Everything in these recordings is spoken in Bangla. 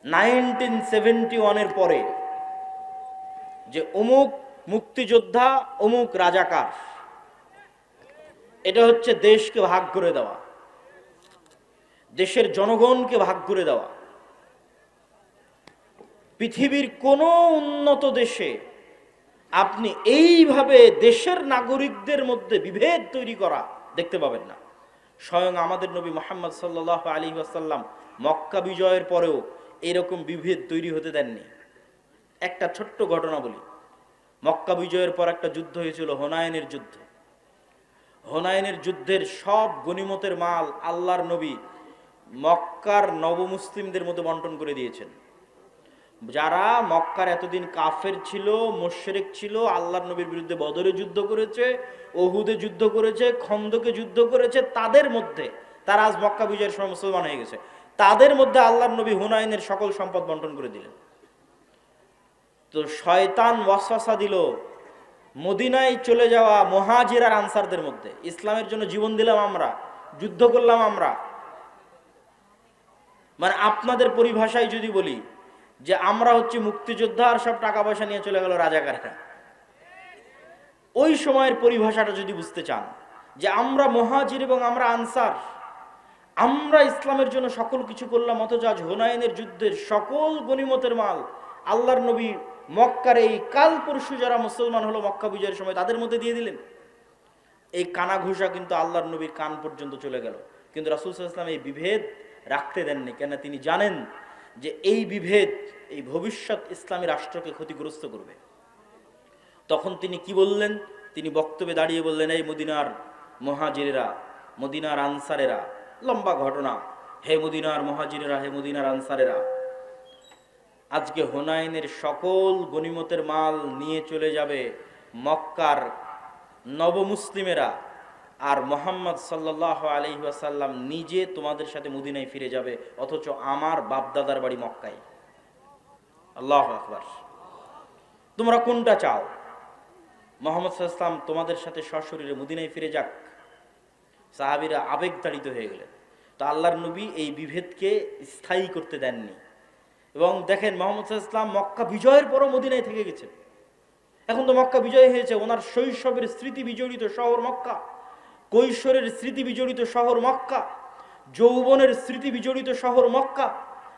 1971-এর পরে যে অমুক মুক্তিযোদ্ধা অমুক রাজাকার, এটা হচ্ছে দেশকে ভাগ করে দেওয়া, দেশের জনগণকে ভাগ করে দেওয়া। পৃথিবীর কোনো উন্নত দেশে আপনি এইভাবে দেশের নাগরিকদের মধ্যে বিভেদ তৈরি করা দেখতে পাবেন না। স্বয়ং আমাদের নবী মুহাম্মদ সাল্লাল্লাহু আলাইহি ওয়াসাল্লাম মক্কা বিজয়ের পরেও এরকম বিভেদ তৈরি হতে দেননি। একটা ছোট্ট ঘটনা বলি। মক্কা বিজয়ের পর একটা যুদ্ধ হয়েছিল, হুনাইনের যুদ্ধ। হুনাইনের যুদ্ধের সব গনিমতের মাল আল্লাহর নবী মক্কার নবমুসলিমদের মধ্যে বন্টন করে দিয়েছেন। যারা মক্কার এতদিন কাফের ছিল, মুশরিক ছিল, আল্লাহর নবীর বিরুদ্ধে বদরে যুদ্ধ করেছে, ওহুদে যুদ্ধ করেছে, খন্দকে যুদ্ধ করেছে, তাদের মধ্যে, তারা আজ মক্কা বিজয়ের সময় মুসলমান হয়ে গেছে, তাদের মধ্যে আল্লাহর নবী হুনাইনের সকল সম্পদ বন্টন করে দিলেন। তো শয়তান ওয়াসওয়াসা দিল মদিনায় চলে যাওয়া মুহাজির আর আনসারদের মধ্যে, ইসলামের জন্য জীবন দিলাম আমরা, যুদ্ধ করলাম আমরা, মানে আপনাদের পরিভাষায় যদি বলি যে আমরা হচ্ছে মুক্তিযোদ্ধা আর সব টাকা পয়সা নিয়ে চলে গেল রাজাকাররা। ওই সময়ের পরিভাষাটা যদি বুঝতে চান যে আমরা মুহাজির এবং আমরা আনসার, আমরা ইসলামের জন্য সকল কিছু করলাম, অথচ আজ হুনাইনের যুদ্ধের সকল গনিমতের মাল আল্লাহর নবী মক্কার এই কাল পরশু যারা মুসলমান হলো মক্কা বিজয়ের সময় তাদের মধ্যে দিয়ে দিলেন। এই কানা ঘুষা কিন্তু আল্লাহর নবীর কান পর্যন্ত চলে গেল, কিন্তু রাসূল সাল্লাল্লাহু আলাইহি ওয়াসাল্লাম এই বিভেদ রাখতে দেননি। কেন? তিনি জানেন যে এই বিভেদ এই ভবিষ্যৎ ইসলামী রাষ্ট্রকে ক্ষতিগ্রস্ত করবে। তখন তিনি কি বললেন? তিনি বক্তব্যে দাঁড়িয়ে বললেন, এই মদিনার মুহাজিরেরা, মদিনার আনসারেরা, লম্বা ঘটনা, হে মদিনার মুহাজিরেরা, হে মদিনার আনসারেরা, আজকে হুনাইনের সকল গনিমতের মাল নিয়ে চলে যাবে মক্কার নবমুসলিমেরা, আর মুহাম্মদ সাল্লাল্লাহু আলাইহি ওয়াসাল্লাম নিজে তোমাদের সাথে মদিনায় ফিরে যাবে, অথচ আমার বাপদাদার বাড়ি মক্কায়। আল্লাহু আকবার। তোমরা কোনটা চাও? মুহাম্মদ সাল্লাল্লাহু আলাইহি ওয়াসাল্লাম তোমাদের সাথে সশরীরে মদিনায় ফিরে যাক? সাহাবীরা আবেগতাড়িত হয়ে গেলেন। তো আল্লাহর নবী এই বিভেদকে স্থায়ী করতে দেননি। এবং দেখেন মুহাম্মদ সাল্লাল্লাহু আলাইহি ওয়াসাল্লাম মক্কা বিজয়ের পরও মদিনায় থেকে গেছেন। এখন তো মক্কা বিজয় হয়েছে, ওনার শৈশবের স্মৃতি বিজড়িত শহর মক্কা, কৈশোরের স্মৃতি বিজড়িত শহর মক্কা, যৌবনের স্মৃতি বিজড়িত শহর মক্কা।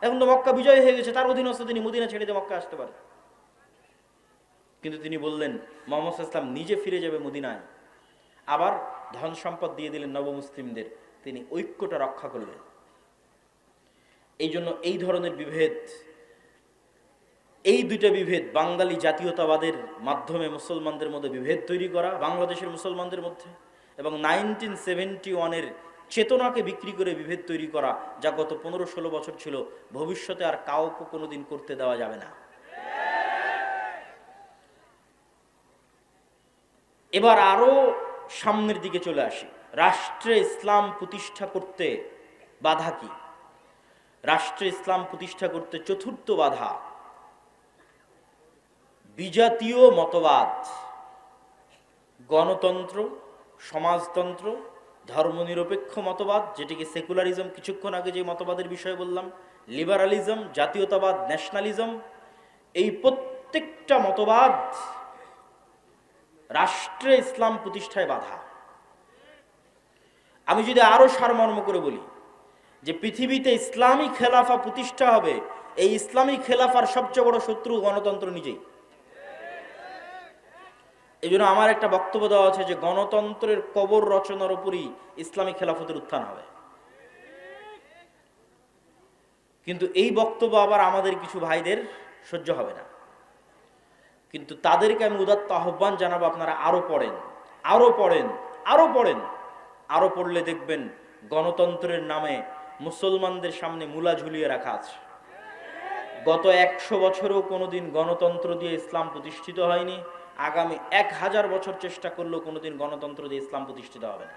এখন তো মক্কা বিজয় হয়ে গেছে, তার অধীনস্থ তিনি মদিনা ছেড়ে দিয়ে মক্কা আসতে পারেন। কিন্তু তিনি বললেন মুহাম্মদ সাল্লাল্লাহু আলাইহি ওয়াসাল্লাম নিজে ফিরে যাবে মদিনায়, আবার ধন সম্পদ দিয়ে দিলেন নবমুসলিমদের। তিনি ঐক্যটা রক্ষা করলেন। এই জন্য এই ধরনের বিভেদ, এই দুইটা বিভেদ, বাঙালি জাতীয়তাবাদের মাধ্যমে মুসলমানদের মধ্যে বিভেদ তৈরি করা বাংলাদেশের মুসলমানদের মধ্যে, এবং 1971-এর চেতনাকে বিক্রি করে বিভেদ তৈরি করা, যা গত 15-16 বছর ছিল, ভবিষ্যতে আর কাউকে কোনোদিন করতে দেওয়া যাবে না। এবার আরো সামনের দিকে চলে আসি। রাষ্ট্রে ইসলাম প্রতিষ্ঠা করতে বাধা কি? রাষ্ট্রে ইসলাম প্রতিষ্ঠা করতে চতুর্থ বাধা বিজাতীয় মতবাদ, গণতন্ত্র, সমাজতন্ত্র, ধর্মনিরপেক্ষ মতবাদ, যেটিকে সেকুলারিজম, কিছুক্ষণ আগে যে মতবাদের বিষয়ে বললাম, লিবারালিজম, জাতীয়তাবাদ, ন্যাশনালিজম, এই প্রত্যেকটা মতবাদ রাষ্ট্রে ইসলাম প্রতিষ্ঠায় বাধা। আমি যদি আরো সারমর্ম করে বলি যে পৃথিবীতে ইসলামী খেলাফা প্রতিষ্ঠা হবে, এই ইসলামী খেলাফার সবচেয়ে বড় শত্রু গণতন্ত্র নিজেই। এই জন্য আমার একটা বক্তব্য দেওয়া আছে যে গণতন্ত্রের কবর রচনার উপরই ইসলামী খেলাফতের উত্থান হবে। কিন্তু এই বক্তব্য আবার আমাদের কিছু ভাইদের সহ্য হবে না, কিন্তু তাদেরকে আমি উদাত্ত আহ্বান জানাবো, আপনারা আরো পড়েন, আরো পড়েন, আরো পড়েন। আরো পড়লে দেখবেন গণতন্ত্রের নামে মুসলমানদের সামনে মূলা ঝুলিয়ে রাখা আছে। গত 100 বছরেও কোনোদিন গণতন্ত্র দিয়ে ইসলাম প্রতিষ্ঠিত হয়নি, আগামী 1000 বছর চেষ্টা করলেও কোনোদিন গণতন্ত্র দিয়ে ইসলাম প্রতিষ্ঠিত হবে না।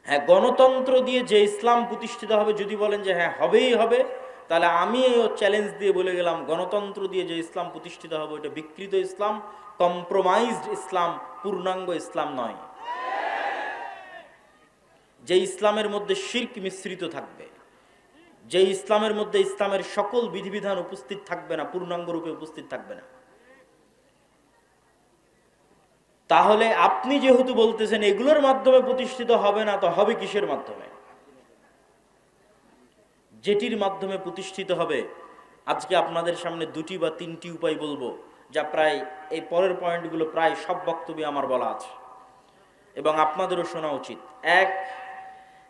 হ্যাঁ, গণতন্ত্র দিয়ে যে ইসলাম প্রতিষ্ঠিত হবে, যদি বলেন যে হ্যাঁ হবেই হবে, তাহলে আমি চ্যালেঞ্জ দিয়ে বলে গেলাম, গণতন্ত্র দিয়ে যে ইসলাম প্রতিষ্ঠিত হবে ওটা বিকৃত ইসলাম, কম্প্রোমাইজড ইসলাম, পূর্ণাঙ্গ ইসলাম নয়। যে ইসলামের মধ্যে শিরক মিশ্রিত থাকবে, যে ইসলামের মধ্যে ইসলামের সকল বিধিবিধান উপস্থিত থাকবে না, পূর্ণাঙ্গ রূপে উপস্থিত থাকবে না। তাহলে আপনি যেহেতু বলতেছেন এগুলোর মাধ্যমে প্রতিষ্ঠিত হবে না, তো হবে কিসের মাধ্যমে? যেটির মাধ্যমে প্রতিষ্ঠিত হবে, আজকে আপনাদের সামনে 2টি বা 3টি উপায় বলবো, যা প্রায় এই পরের পয়েন্টগুলো প্রায় সব বক্তব্যে আমার বলা আছে এবং আপনাদেরও শোনা উচিত। এক,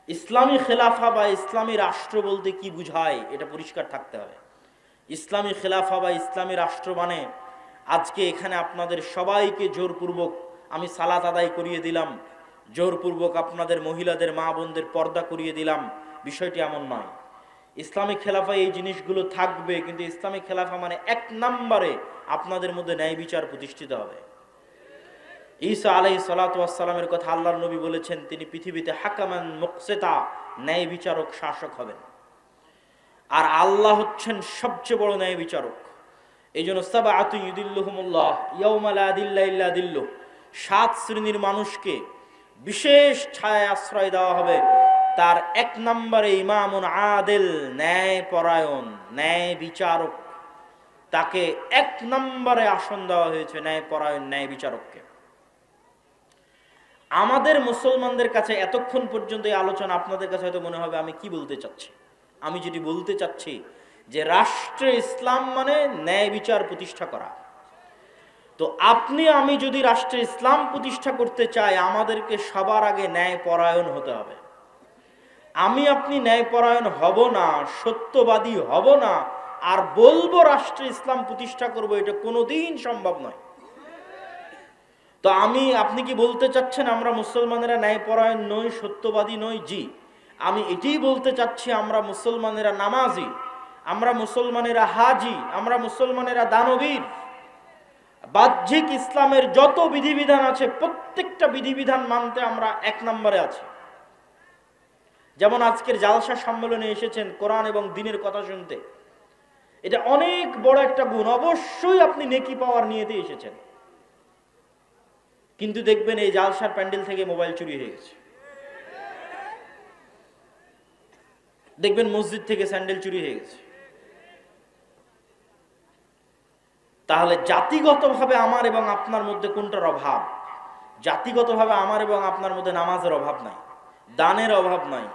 ইসলামী খেলাফা বা ইসলামী রাষ্ট্র বলতে কি বুঝায় এটা পরিষ্কার থাকতে হবে। ইসলামী খেলাফা বা ইসলামী রাষ্ট্র মানে আজকে এখানে আপনাদের সবাইকে জোরপূর্বক আমি সালাত আদায় করিয়ে দিলাম, জোরপূর্বক আপনাদের মহিলাদের মা বোনদের পর্দা করিয়ে দিলাম, বিষয়টি এমন নয়। ইসলামী খেলাফায় এই জিনিসগুলো থাকবে, কিন্তু ইসলামী খেলাফা মানে 1 নম্বরে আপনাদের মধ্যে ন্যায় বিচার প্রতিষ্ঠিত হবে। ঈসা আলাইহিস সালাতু ওয়াস সালামের কথা আল্লাহর নবী বলেছেন, তিনি পৃথিবীতে হাকামান মুকসিতা, ন্যায় বিচারক, শাসক হবেন। আর আল্লাহ হচ্ছেন সবচেয়ে বড় ন্যায় বিচারক। এই জন্য সাবআতু ইউদিল্লুহুমুল্লাহ ইয়াউমা লা দিল্লা ইল্লা দিল্লুহ, 7 শ্রেণীর মানুষকে বিশেষ ছায়ায় আশ্রয় দেওয়া হবে। তার 1 নম্বরে ইমামুন আদিল, ন্যায় পরায়ণ, ন্যায় বিচারক। তাকে 1 নম্বরে আসন দেওয়া হয়েছে, ন্যায় পরায়ণ, ন্যায় বিচারককে। আমাদের মুসলমানদের কাছে এতক্ষণ পর্যন্ত এই আলোচনা আপনাদের কাছে হয়তো মনে হবে আমি কি বলতে চাচ্ছি। আমি যেটি বলতে চাচ্ছি যে রাষ্ট্রে ইসলাম মানে ন্যায় বিচার প্রতিষ্ঠা করা। তো আপনি আমি যদি রাষ্ট্রে ইসলাম প্রতিষ্ঠা করতে চাই, আমাদেরকে সবার আগে ন্যায় পরায়ণ হতে হবে। আমি আপনি ন্যায় পরায়ণ হব না, সত্যবাদী হব না, আর বলবো রাষ্ট্রে ইসলাম প্রতিষ্ঠা করব, এটা কোনোদিন সম্ভব নয়। তো আপনি কি বলতে চাচ্ছেন আমরা মুসলমানেরা ন্যায়পরায়ণ নই, সত্যবাদী নই? জি, আমি এটাই বলতে চাচ্ছি আমরা মুসলমানেরা নামাজি, আমরা মুসলমানেরা হাজি, আমরা মুসলমানেরা দানবীর। বাহ্যিক ইসলামের যত বিধিবিধান আছে প্রত্যেকটা বিধিবিধান মানতে আমরা 1 নম্বরে আছি। যেমন আজকের জালসা সম্মেলনে এসেছেন কোরআন এবং দ্বীনের কথা শুনতে, এটা অনেক বড় একটা গুণ। অবশ্যই আপনি নেকি পাওয়ার নিয়েতে এসেছেন, কিন্তু দেখবেন এই জালসার প্যান্ডেল থেকে মোবাইল চুরি হয়ে গেছে, দেখবেন মসজিদ থেকে স্যান্ডেল চুরি হয়ে গেছে। তাহলে জাতিগতভাবে আমার এবং আপনার মধ্যে কোনটার অভাব? জাতিগতভাবে আমার এবং আপনার মধ্যে নামাজের অভাব নাই, দানের অভাব নাই,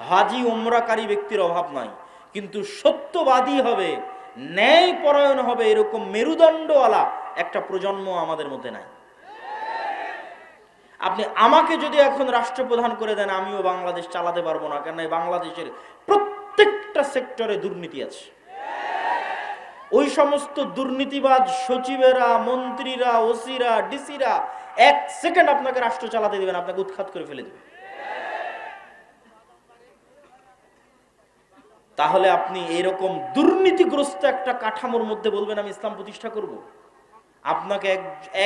হাজি উমরাকারী ব্যক্তির অভাব নাই, কিন্তু সত্যবাদী হবে, ন্যায় পরায়ণ হবে, এরকম মেরুদণ্ডওয়ালা একটা প্রজন্ম আমাদের মধ্যে নাই। আপনি আমাকে যদি এখন রাষ্ট্রপ্রধান করে দেন, আমিও বাংলাদেশ চালাতে পারবো না, কেন বাংলাদেশের প্রত্যেকটা সেক্টরে দুর্নীতি আছে। ওই সমস্ত দুর্নীতিবাজ সচিবেরা, মন্ত্রীরা, ওসিরা, ডিসিরা 1 সেকেন্ড আপনাকে রাষ্ট্র চালাতে দিবেন, আপনাকে উৎখাত করে ফেলে দিবে। তাহলে আপনি এরকম দুর্নীতিগ্রস্ত একটা কাঠামোর মধ্যে বলবেন আমি ইসলাম প্রতিষ্ঠা করব? আপনাকে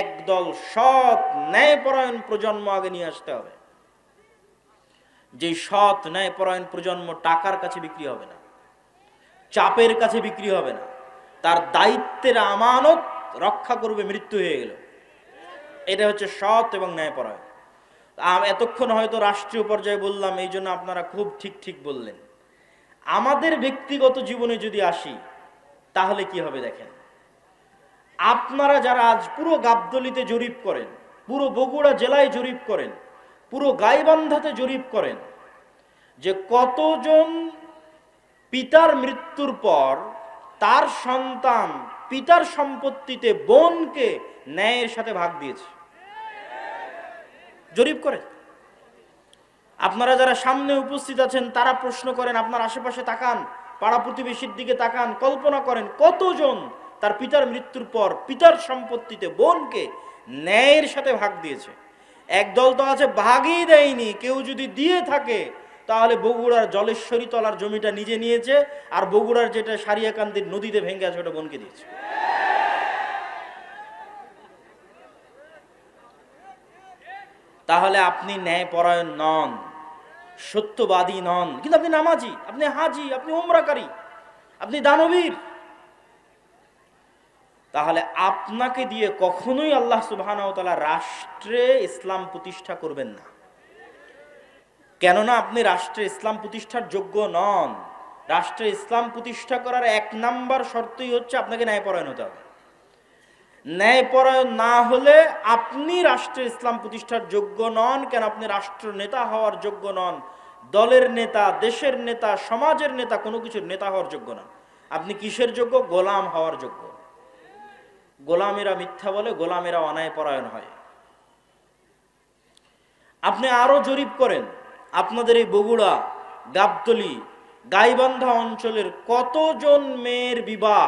একদল সৎ ন্যায়পরায়ণ প্রজন্ম আগে নিয়ে আসতে হবে। যে সৎ ন্যায়পরায়ণ প্রজন্ম টাকার কাছে বিক্রি হবে না, চাপের কাছে বিক্রি হবে না, তার দায়িত্বের আমানত রক্ষা করবে মৃত্যু হয়ে গেল। এটা হচ্ছে সৎ এবং ন্যায়পরায়ণ। এতক্ষণ হয়তো রাষ্ট্রীয় পর্যায়ে বললাম, এই জন্য আপনারা খুব ঠিক বললেন। আমাদের ব্যক্তিগত জীবনে যদি আসি, তাহলে কি হবে দেখেন। আপনারা যারা আজ পুরো গাবতলীতে জরিপ করেন, পুরো বগুড়া জেলায় জরিপ করেন, পুরো গাইবান্ধাতে জরিপ করেন, যে কতজন পিতার মৃত্যুর পর তার সন্তান পিতার সম্পত্তিতে বোনকে ন্যায়ের সাথে ভাগ দিয়েছে, জরিপ করেন। আপনারা যারা সামনে উপস্থিত আছেন তারা প্রশ্ন করেন, আপনার আশেপাশে তাকান, পাড়া প্রতিবেশীর দিকে তাকান, কল্পনা করেন কতজন তার পিতার মৃত্যুর পর পিতার সম্পত্তিতে বোনকে ন্যায়ের সাথে ভাগ দিয়েছে। একদল তো আছে ভাগই দেয়নি, কেউ যদি দিয়ে থাকে তাহলে বগুড়ার জলেশ্বরী তলার জমিটা নিজে নিয়েছে, আর বগুড়ার যেটা সারিয়াকান্দির নদীতে ভেঙে আছে ওটা বোনকে দিয়েছে। তাহলে আপনি ন্যায়পরায়ণ নন, সত্যবাদী নন, কিন্তু আপনি নামাজি, আপনি হাজি, আপনি উমরাকারী, আপনি দানবীর। তাহলে আপনাকে দিয়ে কখনোই আল্লাহ সুবহানাহু ওয়া তাআলা রাষ্ট্রে ইসলাম প্রতিষ্ঠা করবেন না। কেননা আপনি রাষ্ট্রে ইসলাম প্রতিষ্ঠার যোগ্য নন। রাষ্ট্রে ইসলাম প্রতিষ্ঠা করার 1 নাম্বার শর্তই হচ্ছে আপনাকে ন্যায়পরায়ণ হতে হবে। ন্যায়পরায়ণ না হলে আপনি রাষ্ট্রে ইসলাম প্রতিষ্ঠার যোগ্য নন। কেন? আপনি রাষ্ট্র নেতা হওয়ার যোগ্য নন, দলের নেতা, দেশের নেতা, সমাজের নেতা, কোনো কিছুর নেতা হওয়ার যোগ্য নন। আপনি কিসের যোগ্য? গোলাম হওয়ার যোগ্য। গোলামেরা মিথ্যা বলে, গোলামেরা অন্যায়পরায়ণ হয়। আপনি আরো জরিপ করেন, আপনাদের এই বগুড়া, গাবতলী, গাইবান্ধা অঞ্চলের কতজন মেয়ের বিবাহ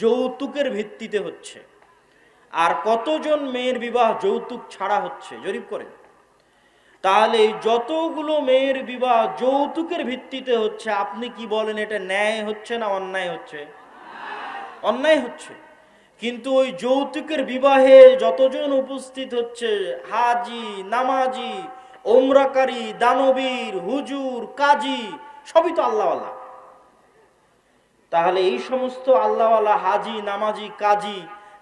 যৌতুকের ভিত্তিতে হচ্ছে, আর কতজন মেয়ের বিবাহ যৌতুক ছাড়া হচ্ছে, জরিপ করেন। তাহলে যতগুলো মেয়ের বিবাহ যৌতুকের ভিত্তিতে হচ্ছে, আপনি কি বলেন এটা ন্যায় হচ্ছে না অন্যায় হচ্ছে? অন্যায় হচ্ছে। কিন্তু ওই যৌতুকের বিবাহে যতজন উপস্থিত হচ্ছে, হাজি, নামাজি, ওমরাকারী, দানবীর, হুজুর, কাজী, সবই তো আল্লাহওয়ালা। তাহলে এই সমস্ত আল্লাহওয়ালা হাজি, নামাজি, কাজী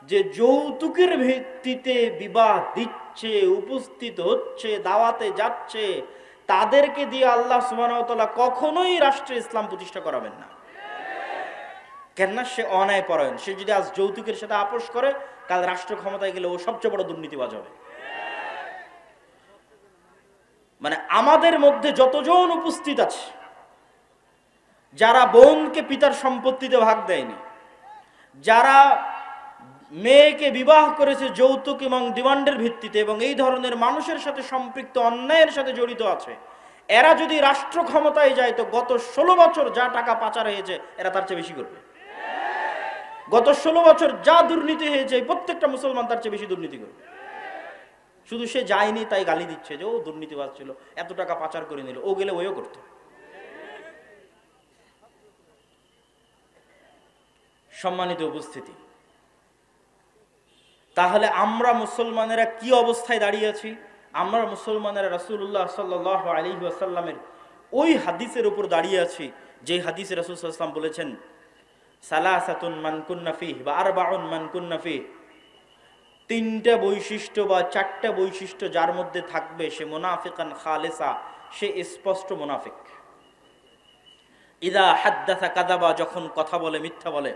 যে যৌতুকের ভিত্তিতে বিবাহ দিচ্ছে, উপস্থিত হচ্ছে, দাওয়াতে যাচ্ছে, তাদেরকে দিয়ে আল্লাহ সুবহানাহু ওয়া তাআলা কখনোই রাষ্ট্রে ইসলাম প্রতিষ্ঠা করাবেন না। কেননা সে অন্যায়পরায়ণ। সে যদি আজ যৌতুকের সাথে আপোষ করে, কাল রাষ্ট্র ক্ষমতায় গেলে ও সবচেয়ে বড় দুর্নীতিবাজ হবে। মানে আমাদের মধ্যে যতজন উপস্থিত আছে, যারা বোনকে পিতার সম্পত্তিতে ভাগ দেয়নি, যারা মেয়েকে বিবাহ করেছে যৌতুক এবং ডিমান্ডের ভিত্তিতে, এবং এই ধরনের মানুষের সাথে সম্পৃক্ত অন্যায়ের সাথে জড়িত আছে, এরা যদি রাষ্ট্র ক্ষমতায় যায় তো গত 16 বছর যা টাকা পাচার হয়েছে এরা তার চেয়ে বেশি করবে। গত 16 বছর যা দুর্নীতি হয়েছে প্রত্যেকটা মুসলমান তার চেয়ে বেশি দুর্নীতি করবে। শুধু সে যায়নি তাই গালি দিচ্ছে যে ও দুর্নীতিবাজ ছিল, এত টাকা পাচার করে নিল, ও গেলে ওইও করত। সম্মানিত উপস্থিতি, তাহলে আমরা মুসলমানেরা কি অবস্থায় দাঁড়িয়ে আছি? আমরা মুসলমানেরা রাসূলুল্লাহ সাল্লাল্লাহু আলাইহি ওয়াসাল্লামের ওই হাদিসের উপর দাঁড়িয়ে আছি যে হাদিসে রাসূল সাল্লাল্লাহু আলাইহি ওয়াসাল্লাম বলেছেন, সালাসাতুন মান কুন্না ফিহি বা আরবাউন মান কুন্না ফিহি, 3টা বৈশিষ্ট্য বা 4টা বৈশিষ্ট্য যার মধ্যে থাকবে সে মুনাফিকান খালিসা, সে স্পষ্ট মুনাফিক। ইদা হাদ্দাসা কাযাবা, যখন কথা বলে মিথ্যা বলে,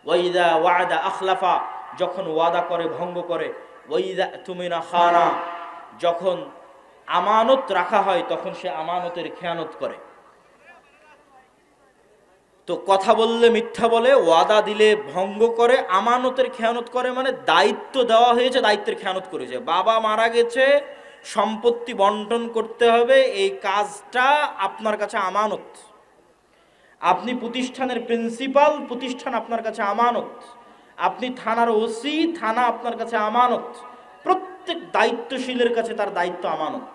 ওয়া ইদা ওয়া'দা আখলাফা, যখন ওয়াদা করে ভঙ্গ করে, ওয়া ইদা তুমিনা খানা, যখন আমানত রাখা হয় তখন সে আমানতের খেয়ানত করে। তো কথা বললে মিথ্যা বলে, ওয়াদা দিলে ভঙ্গ করে, আমানতের খেয়ানত করে, মানে দায়িত্ব দেওয়া হয়েছে দায়িত্বের খেয়ানত করেছে। বাবা মারা গেছে, সম্পত্তি বন্টন করতে হবে, এই কাজটা আপনার কাছে আমানত। আপনি প্রতিষ্ঠানের প্রিন্সিপাল, প্রতিষ্ঠান আপনার কাছে আমানত। আপনি থানার ওসি, থানা আপনার কাছে আমানত। প্রত্যেক দায়িত্বশীলের কাছে তার দায়িত্ব আমানত।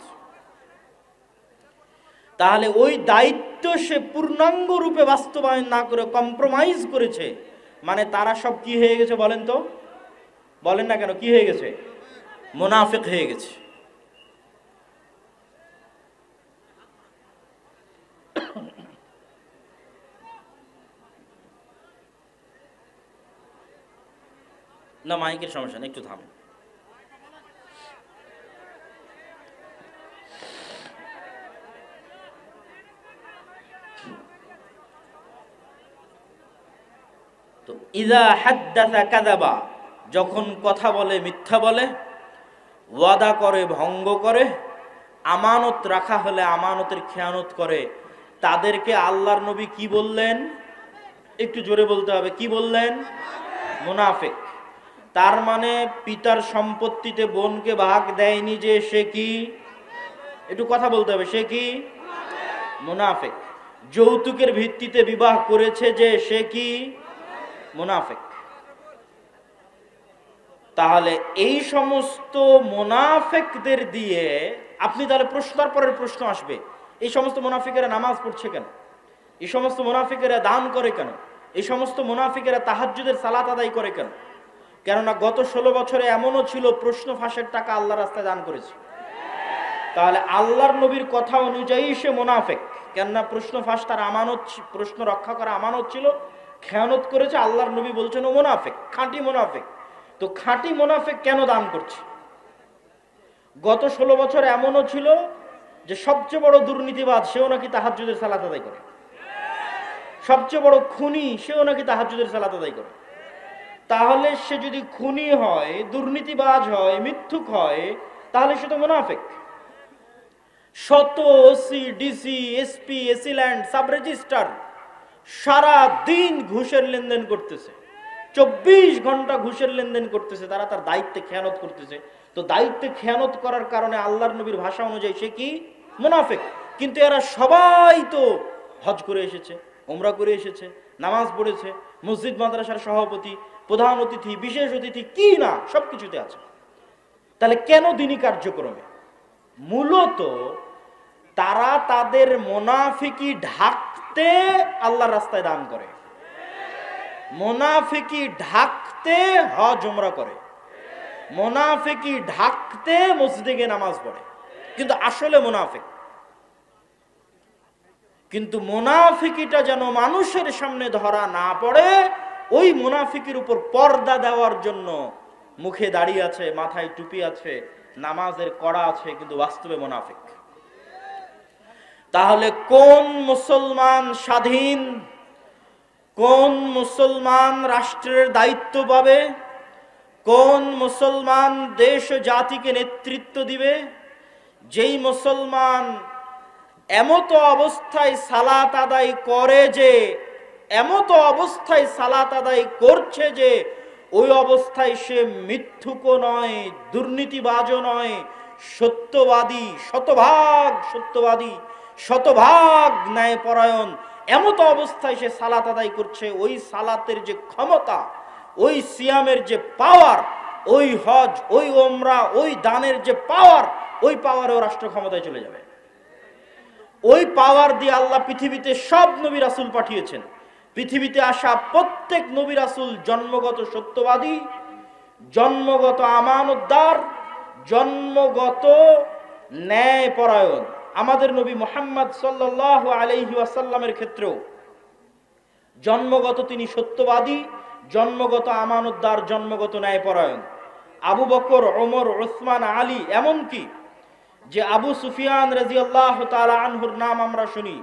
তাহলে ওই দায়িত্ব সে পূর্ণাঙ্গ রূপে বাস্তবায়ন না করে কম্প্রোমাইজ করেছে, মানে তারা সব কি হয়ে গেছে বলেন তো? বলেন না কেন, কি হয়ে গেছে? মুনাফিক হয়ে গেছে। না মাইকের সমস্যা নেই, একটু থামেন। তো ইযা হাদ্দাসা কাযাবা, যখন কথা বলে মিথ্যা বলে, ওয়াদা করে ভঙ্গ করে, আমানত রাখা হলে আমানতের খেয়ানত করে, তাদেরকে আল্লাহর নবী কি বললেন? একটু জোরে বলতে হবে, কি বললেন? মুনাফিক। তার মানে পিতার সম্পত্তিতে বোনকে ভাগ দেয়নি যে সে কি? একটু কথা বলতে হবে, সে কি? মুনাফিক। যৌতুকের ভিত্তিতে বিবাহ করেছে যে সে কি? মুনাফিক। তাহলে এই সমস্ত মুনাফিকদের দিয়ে আপনি তাহলে প্রশ্নের পরের প্রশ্ন আসবে, এই সমস্ত মুনাফিকেরা নামাজ পড়ছে কেন? এই সমস্ত মুনাফিকেরা দান করে কেন? এই সমস্ত মুনাফিকেরা তাহাজ্জুদের সালাত আদায় করে কেন? কেননা গত 16 বছরে এমনও ছিল প্রশ্ন ফাঁসের টাকা আল্লাহর রাস্তায় দান করেছে। তাহলে আল্লাহর নবীর কথা অনুযায়ী সে মুনাফিক। কেননা প্রশ্ন ফাঁস তার আমানত, প্রশ্ন রক্ষা করা আমানত ছিল, খেয়ানত করেছে। আল্লাহর নবী বলছেন ও মুনাফিক, খাঁটি মুনাফিক। তো খাঁটি মুনাফিক কেন দান করছে? গত 16 বছর এমনও ছিল যে সবচেয়ে বড় দুর্নীতিবাদ সেও নাকি তাহাজ্জুদের সালাত আদায় করে। সবচেয়ে বড় খুনি সেও নাকি তাহাজ্জুদের সালাত আদায় করে। তাহলে সে যদি খুনি হয়, দুর্নীতিবাজ হয়, মিথ্যুক হয়, তাহলে সে তো মুনাফিক। শত OC, DC, SP, AC land, sub registrar সারা দিন ঘুষের লেনদেন করতেছে, 24 ঘন্টা ঘুষের লেনদেন করতেছে, তারা তার দায়িত্বে খেয়ানত করতেছে। তো দায়িত্বে খেয়ানত করার কারণে আল্লাহর নবীর ভাষা অনুযায়ী সে কি? মুনাফিক। কিন্তু এরা সবাই তো হজ করে এসেছে, উমরা করে এসেছে, নামাজ পড়েছে, মসজিদ মাদ্রাসার সভাপতি, প্রধান অতিথি, বিশেষ অতিথি, কি না সবকিছুতে আছে। তাহলে কেন দিনী কার্যক্রমে? মূলত তারা তাদের মুনাফিকি ঢাকতে আল্লাহর রাস্তায় দান করে, মুনাফিকি ঢাকতে হজ উমরা করে, মুনাফিকি ঢাকতে মসজিদে গিয়ে নামাজ পড়ে, কিন্তু আসলে মুনাফিক। কিন্তু মুনাফিকিটা যেন মানুষের সামনে ধরা না পড়ে, ওই মুনাফিকির উপর পর্দা দেওয়ার জন্য মুখে দাড়ি আছে, মাথায় টুপি আছে, নামাজের কড়া আছে, কিন্তু বাস্তবে মুনাফিক। তাহলে কোন মুসলমান স্বাধীন, কোন মুসলমান রাষ্ট্রের দায়িত্ব পাবে, কোন মুসলমান দেশ জাতিকে নেতৃত্ব দিবে? যেই মুসলমান এমত অবস্থায় সালাত আদায় করে, যে এমত অবস্থায় সালাত আদায় করছে যে ওই অবস্থায় সে মিথ্যুকও নয়, দুর্নীতিবাজও নয়, সত্যবাদী, শতভাগ সত্যবাদী, শতভাগ ন্যায়পরায়ণ, এমত অবস্থায় সে সালাত আদায় করছে, ওই সালাতের যে ক্ষমতা, ওই সিয়ামের যে পাওয়ার, ওই হজ, ওই ওমরা, ওই দানের যে পাওয়ার, ওই পাওয়ারেও রাষ্ট্র ক্ষমতায় চলে যাবে। ওই পাওয়ার দিয়ে আল্লাহ পৃথিবীতে সব নবী রাসূল পাঠিয়েছেন। পৃথিবীতে আসা প্রত্যেক নবী রাসূল জন্মগত সত্যবাদী, জন্মগত আমানতদার, জন্মগত ন্যায়পরায়ণ। আমাদের নবী মুহাম্মদ সাল্লাল্লাহু আলাইহি ওয়াসাল্লামের ক্ষেত্রেও জন্মগত তিনি সত্যবাদী, জন্মগত আমানতদার, জন্মগত ন্যায়পরায়ণ। আবু বকর, ওমর, উসমান, আলী, এমনকি যে আবু সুফিয়ান রাদিয়াল্লাহু তাআলা আনহুর নাম আমরা শুনি,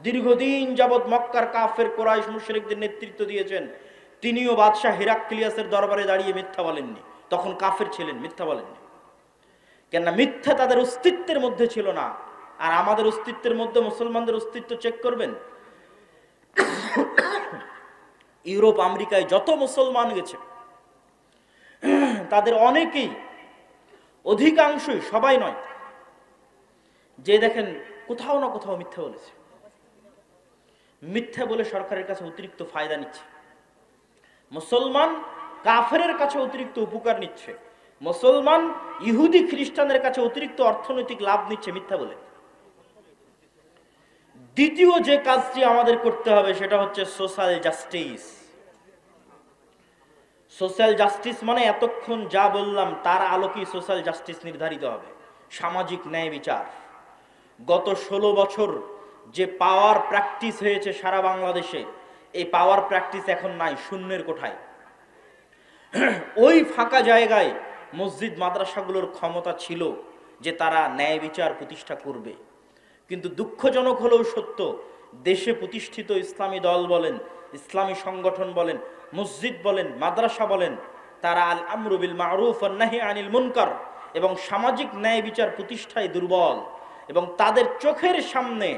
দীর্ঘদিন যাবৎ মক্কার কাফের কুরাইশ মুশরিকদের নেতৃত্ব দিয়েছেন, তিনিও বাদশাহ হিরাক্লিয়াসের দরবারে দাঁড়িয়ে মিথ্যা বলেননি। তখন কাফের ছিলেন, মিথ্যা বলেননি। কেননা মিথ্যা তাদের অস্তিত্বের মধ্যে ছিল না। আর আমাদের অস্তিত্বের মধ্যে মুসলমানদের অস্তিত্ব চেক করবেন, ইউরোপ আমেরিকায় যত মুসলমান গেছে তাদের অনেকেই, অধিকাংশই, সবাই নয়, যে দেখেন কোথাও না কোথাও মিথ্যা বলেছে। মিথ্যা বলে সরকারের কাছে অতিরিক্ত ফায়দা নিচ্ছে। মুসলমান কাফেরের কাছে অতিরিক্ত উপকার নিচ্ছে, মুসলমান ইহুদি খ্রিস্টানের কাছে অতিরিক্ত অর্থনৈতিক লাভ নিচ্ছে মিথ্যা বলে। দ্বিতীয় যে কাজটি আমাদের করতে হবে সেটা হচ্ছে সোশ্যাল জাস্টিস। সোশ্যাল জাস্টিস মানে এতক্ষণ যা বললাম তার আলোকেই সোশ্যাল জাস্টিস নির্ধারিত হবে। সামাজিক ন্যায় বিচার। গত 16 বছর যে পাওয়ার প্র্যাকটিস হয়েছে সারা বাংলাদেশে, এই পাওয়ার প্র্যাকটিস এখন নাই, শূন্যের কোঠায়। ওই ফাঁকা জায়গায় মসজিদ মাদ্রাসাগুলোর ক্ষমতা ছিল যে তারা ন্যায় বিচার প্রতিষ্ঠা করবে। কিন্তু দুঃখজনক হলেও সত্য, দেশে প্রতিষ্ঠিত ইসলামী দল বলেন, ইসলামী সংগঠন বলেন, মসজিদ বলেন, মাদ্রাসা বলেন, তারা আল আমরু বিল মারুফ ওয়ান নাহি আনিল মুনকার এবং সামাজিক ন্যায় বিচার প্রতিষ্ঠায় দুর্বল। এবং তাদের চোখের সামনে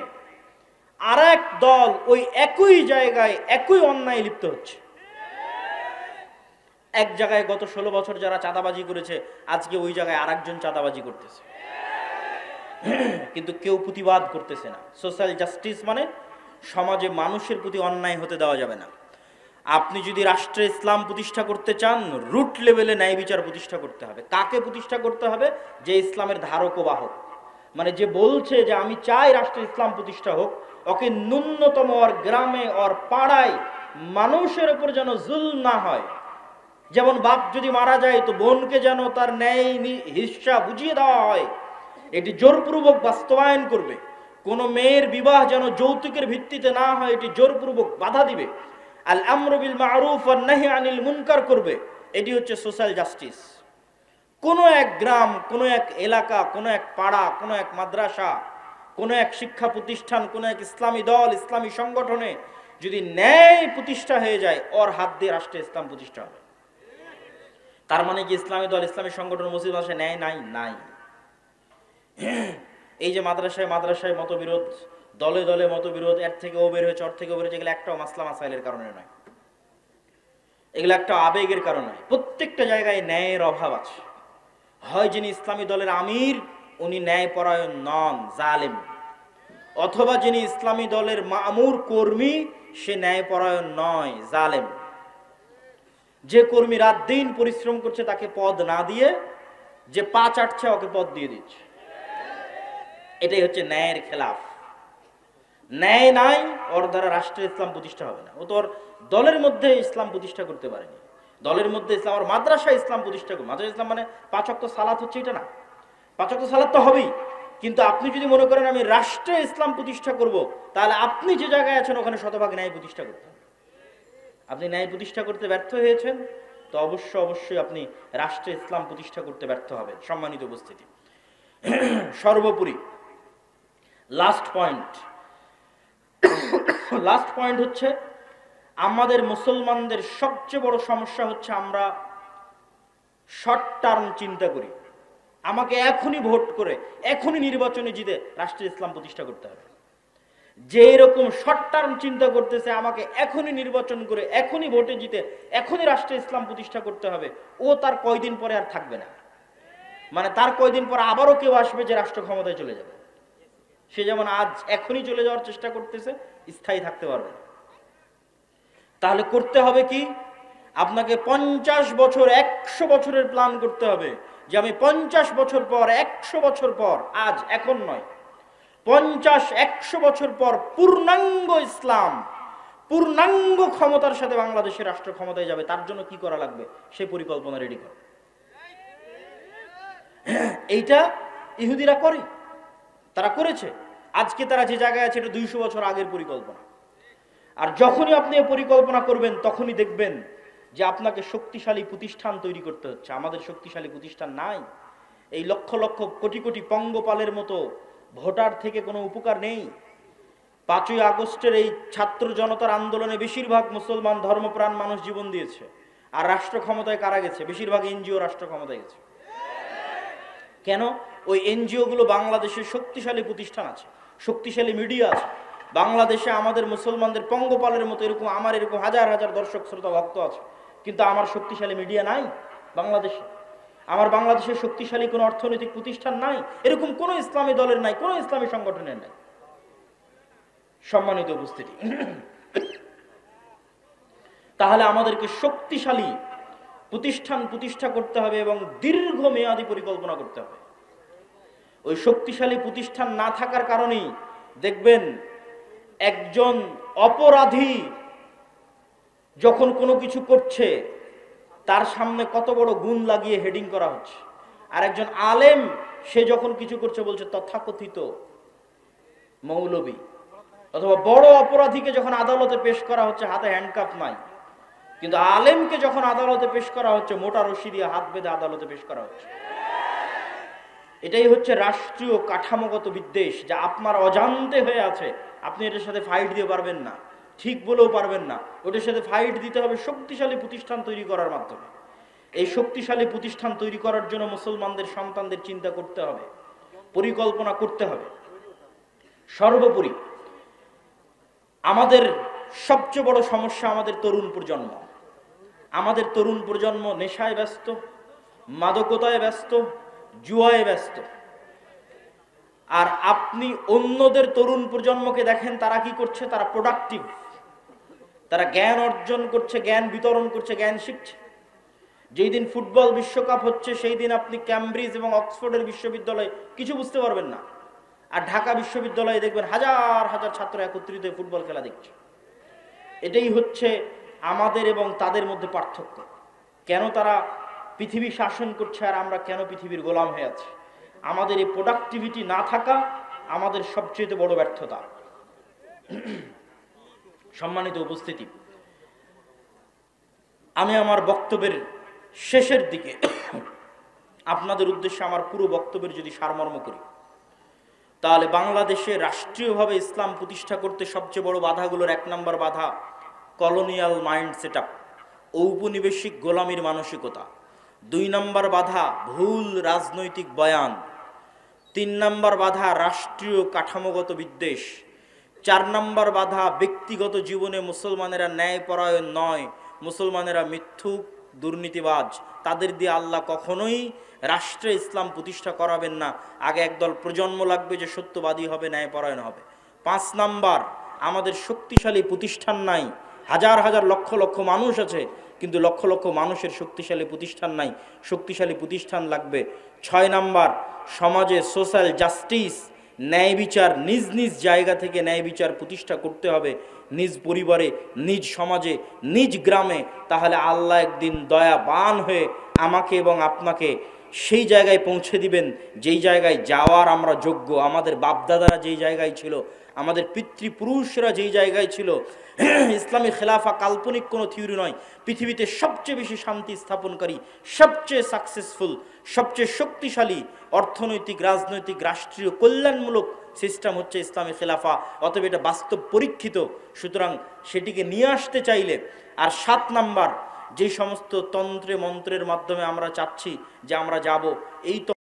আরেক দল ওই একই জায়গায় একই অন্যায় লিপ্ত হচ্ছে। এক জায়গায় গত 16 বছর যারা চাঁদাবাজি করেছে, আজকে ওই জায়গায় আরেকজন চাঁদাবাজি করতেছে, কিন্তু কেউ প্রতিবাদ করতেছে না। সোশ্যাল জাস্টিস মানে সমাজে মানুষের প্রতি অন্যায় হতে দেওয়া যাবে না। আপনি যদি রাষ্ট্রে ইসলাম প্রতিষ্ঠা করতে চান, রুট লেভেলে ন্যায় বিচার প্রতিষ্ঠা করতে হবে। কাকে প্রতিষ্ঠা করতে হবে? যে ইসলামের ধারক ও বাহক, মানে যে বলছে যে আমি চাই রাষ্ট্রে ইসলাম প্রতিষ্ঠা হোক, ওকে ন্যূনতম ওর গ্রামে ওর পাড়ায় মানুষের উপর যেন জুলম না হয়। যেমন বাপ যদি মারা যায় তো বোনকে যেন তার ন্যায় হিস্সা বুঝিয়ে দেওয়া হয়, এটি জোরপূর্বক বাস্তবায়ন করবে। কোন মেয়ের বিবাহ যেন যৌতুকের ভিত্তিতে না হয়, এটি জোরপূর্বক বাধা দিবে। আল আমরু বিল মারুফ ওয়ান নাহি আনিল মুনকার করবে। এটি হচ্ছে সোশ্যাল জাস্টিস। কোনো এক গ্রাম, কোনো এক এলাকা, কোনো এক পাড়া, কোনো এক মাদ্রাসা, কোনো এক শিক্ষা প্রতিষ্ঠান, কোনো এক ইসলামী দল, ইসলামী সংগঠনে যদি ন্যায় প্রতিষ্ঠা হয়ে যায়, ওর হাত দিয়ে রাষ্ট্রে ইসলাম প্রতিষ্ঠা হবে। তার মানে কি ইসলামী দল, ইসলামী সংগঠন, মসজিদ মাদ্রাসায় ন্যায় নাই? নাই। এই যে মাদ্রাসায় মাদ্রাসায় মতবিরোধ, দলে দলে মতবিরোধ, এর থেকে ও বের হয়েছে, ওর থেকে ও বের হয়েছে, এগুলো একটাও মাসলা মাসাইলের কারণে নয়, এগুলো একটা আবেগের কারণে। প্রত্যেকটা জায়গায় ন্যায়ের অভাব আছে। হয় যিনি ইসলামী দলের আমির উনি ন্যায়পরায়ণ নন, জালেম, অথবা যিনি ইসলামী দলের মামুর কর্মী সে ন্যায়পরায়ণ নয়, জালেম। যে কর্মী রাত দিন পরিশ্রম করছে তাকে পদ না দিয়ে যে পা চাটছে ওকে পদ দিয়ে দিচ্ছে, এটাই হচ্ছে ন্যায়ের খেলাফ। ন্যায় নাই, ওর দ্বারা রাষ্ট্রে ইসলাম প্রতিষ্ঠা হবে না। ও তো ওর দলের মধ্যে ইসলাম প্রতিষ্ঠা করতে পারেনি। দলের মধ্যে ইসলাম, আর মাদ্রাসা ইসলাম প্রতিষ্ঠা করবে। মাদ্রাসা ইসলাম মানে 5 ওয়াক্ত সালাত হচ্ছে এটা না, 5 ওয়াক্ত সালাত তো হবেই, কিন্তু আপনি যদি মনে করেন আমি রাষ্ট্রে ইসলাম প্রতিষ্ঠা করব, তাহলে আপনি যে জায়গায় আছেন ওখানে শতভাগ ন্যায় প্রতিষ্ঠা করতে হবে। আপনি ন্যায় প্রতিষ্ঠা করতে ব্যর্থ হয়েছেন তো অবশ্যই আপনি রাষ্ট্রে ইসলাম প্রতিষ্ঠা করতে ব্যর্থ হবেন। সম্মানিত উপস্থিতি, সর্বোপরি লাস্ট পয়েন্ট হচ্ছে আমাদের মুসলমানদের সবচেয়ে বড় সমস্যা হচ্ছে আমরা শর্ট টার্ম চিন্তা করি। আমাকে এখনই ভোট করে এখনই নির্বাচনে জিতে রাষ্ট্রে ইসলাম প্রতিষ্ঠা করতে হবে। যে এরকম শর্ট টার্ম চিন্তা করতেছে আমাকে এখনই নির্বাচন করে এখনই ভোটে জিতে এখনই রাষ্ট্রে ইসলাম প্রতিষ্ঠা করতে হবে, ও তার কয়দিন পরে আর থাকবে না। মানে তার কয়দিন পর আবারও কেউ আসবে যে রাষ্ট্র ক্ষমতায় চলে যাবে। সে যেমন আজ এখনই চলে যাওয়ার চেষ্টা করতেছে, স্থায়ী থাকতে পারবে না। তাহলে করতে হবে কি? আপনাকে 50 বছর 100 বছরের প্ল্যান করতে হবে যে আমি 50 বছর পর 100 বছর পর, আজ এখন নয়, 50-100 বছর পর পূর্ণাঙ্গ ইসলাম পূর্ণাঙ্গ ক্ষমতার সাথে বাংলাদেশের রাষ্ট্র ক্ষমতায় যাবে। তার জন্য কি করা লাগবে সেই পরিকল্পনা রেডি কর। এইটা ইহুদিরা করে, তারা করেছে। আজকে তারা যে জায়গায় আছে এটা 200 বছর আগের পরিকল্পনা। আর যখনই আপনি এই পরিকল্পনা করবেন তখনই দেখবেন যে আপনাকে শক্তিশালী প্রতিষ্ঠান তৈরি করতে হচ্ছে। আমাদের শক্তিশালী প্রতিষ্ঠান নাই। এই লক্ষ লক্ষ কোটি কোটি পঙ্গপালের মতো ভোটার থেকে কোনো উপকার নেই। 5ই আগস্টের এই ছাত্র জনতার আন্দোলনে বেশিরভাগ মুসলমান ধর্মপ্রাণ মানুষ জীবন দিয়েছে। আর রাষ্ট্র ক্ষমতায় কারা গেছে? বেশিরভাগ এনজিও রাষ্ট্র ক্ষমতায় গেছে। কেন? ওই এনজিও গুলো বাংলাদেশের শক্তিশালী প্রতিষ্ঠান আছে, শক্তিশালী মিডিয়া আছে। বাংলাদেশে আমাদের মুসলমানদের পঙ্গপালের মতো এরকম আমার এরকম হাজার হাজার দর্শক শ্রোতা ভক্ত আছে, কিন্তু আমার শক্তিশালী মিডিয়া নাই বাংলাদেশে। আমার বাংলাদেশের শক্তিশালী কোনো অর্থনৈতিক প্রতিষ্ঠান নাই, এরকম কোনো ইসলামী দলের নাই, কোনো ইসলামী সংগঠনের নাই। সম্মানিত উপস্থিতি, তাহলে আমাদেরকে শক্তিশালী প্রতিষ্ঠান প্রতিষ্ঠা করতে হবে এবং দীর্ঘমেয়াদী পরিকল্পনা করতে হবে। ওই শক্তিশালী প্রতিষ্ঠান না থাকার কারণেই দেখবেন একজন অপরাধী যখন কোনো কিছু করছে তার সামনে কত বড় গুণ লাগিয়ে হেডিং করা হচ্ছে, আর একজন আলেম সে যখন কিছু করছে বলছে তথাকথিত মৌলবী। অথবা বড় অপরাধীকে যখন আদালতে পেশ করা হচ্ছে হাতে হ্যান্ডকাফ নাই, কিন্তু আলেমকে যখন আদালতে পেশ করা হচ্ছে মোটা রশি দিয়ে হাত বেঁধে আদালতে পেশ করা হচ্ছে। এটাই হচ্ছে রাষ্ট্রীয় কাঠামোগত বিদ্বেষ, যা আপনার অজান্তে হয়ে আছে। আপনি এটার সাথে ফাইট দিয়ে পারবেন না, ঠিক বলেও পারবেন না। ওটার সাথে ফাইট দিতে হবে শক্তিশালী প্রতিষ্ঠান তৈরি করার মাধ্যমে। এই শক্তিশালী প্রতিষ্ঠান তৈরি করার জন্য মুসলমানদের সন্তানদের চিন্তা করতে হবে, পরিকল্পনা করতে হবে। সর্বোপরি আমাদের সবচেয়ে বড় সমস্যা আমাদের তরুণ প্রজন্ম। আমাদের তরুণ প্রজন্ম নেশায় ব্যস্ত, মাদকতায় ব্যস্ত, জুয়ায় ব্যস্ত। আর আপনি অন্যদের তরুণ প্রজন্মকে দেখেন তারা কি করছে? তারা প্রোডাক্টিভ, তারা জ্ঞান অর্জন করছে, জ্ঞান বিতরণ করছে, জ্ঞান শিখছে। যেই দিন ফুটবল বিশ্বকাপ হচ্ছে সেই দিন আপনি ক্যামব্রিজ এবং অক্সফোর্ডের বিশ্ববিদ্যালয়ে কিছু বুঝতে পারবেন না, আর ঢাকা বিশ্ববিদ্যালয়ে দেখবেন হাজার হাজার ছাত্র একত্রিত হয়ে ফুটবল খেলা দেখছে। এটাই হচ্ছে আমাদের এবং তাদের মধ্যে পার্থক্য। কেন তারা পৃথিবী শাসন করছে আর আমরা কেন পৃথিবীর গোলাম হয়ে আছি? আমাদের এই প্রোডাক্টিভিটি না থাকা আমাদের সবচেয়ে বড় ব্যর্থতা। সম্মানিত উপস্থিতি, আমি আমার বক্তব্যের শেষের দিকে আপনাদের উদ্দেশ্যে আমার পুরো বক্তব্যের যদি সারমর্ম করি, তাহলে বাংলাদেশে রাষ্ট্রীয়ভাবে ইসলাম প্রতিষ্ঠা করতে সবচেয়ে বড় বাধাগুলোর 1 নম্বর বাধা কলোনিয়াল মাইন্ড সেট আপ, ঔপনিবেশিক গোলামীর মানসিকতা। 2 নম্বর বাধা ভুল রাজনৈতিক বয়ান। 3 নম্বর বাধা রাষ্ট্রীয় কাঠামোগত বিদ্বেষ। 4 নম্বর বাধা ব্যক্তিগত জীবনে মুসলমানেরা ন্যায়পরায়ণ নয়, মুসলমানেরা মিথ্যুক, দুর্নীতিবাজ। তাদের দিয়ে আল্লাহ কখনোই রাষ্ট্রে ইসলাম প্রতিষ্ঠা করাবেন না। আগে একদল প্রজন্ম লাগবে যে সত্যবাদী হবে, ন্যায়পরায়ণ হবে। 5 নাম্বার, আমাদের শক্তিশালী প্রতিষ্ঠান নাই। হাজার হাজার লক্ষ লক্ষ মানুষ আছে, কিন্তু লক্ষ লক্ষ মানুষের শক্তিশালী প্রতিষ্ঠান নাই। শক্তিশালী প্রতিষ্ঠান লাগবে। 6 নাম্বার, সমাজে সোশ্যাল জাস্টিস, ন্যায় বিচার, নিজ নিজ জায়গা থেকে ন্যায় বিচার প্রতিষ্ঠা করতে হবে, নিজ পরিবারে, নিজ সমাজে, নিজ গ্রামে। তাহলে আল্লাহ একদিন দয়াবান হয়ে আমাকে এবং আপনাকে সেই জায়গায় পৌঁছে দিবেন যেই জায়গায় যাওয়ার আমরা যোগ্য। আমাদের বাপদাদারা যেই জায়গায় ছিল, আমাদের পিতৃপুরুষরা যেই জায়গায় ছিল। ইসলামী খেলাফা কাল্পনিক কোনো থিওরি নয়। পৃথিবীতে সবচেয়ে বেশি শান্তি স্থাপনকারী, সবচেয়ে সাকসেসফুল, সবচেয়ে শক্তিশালী অর্থনৈতিক, রাজনৈতিক, রাষ্ট্রীয় কল্যাণমূলক সিস্টেম হচ্ছে ইসলামী খেলাফা। অতএব এটা বাস্তব পরীক্ষিত, সুতরাং সেটিকে নিয়ে আসতে চাইলে। আর 7 নাম্বার, যে সমস্ত তন্ত্রে মন্ত্রের মাধ্যমে আমরা চাচ্ছি যে আমরা যাব, এই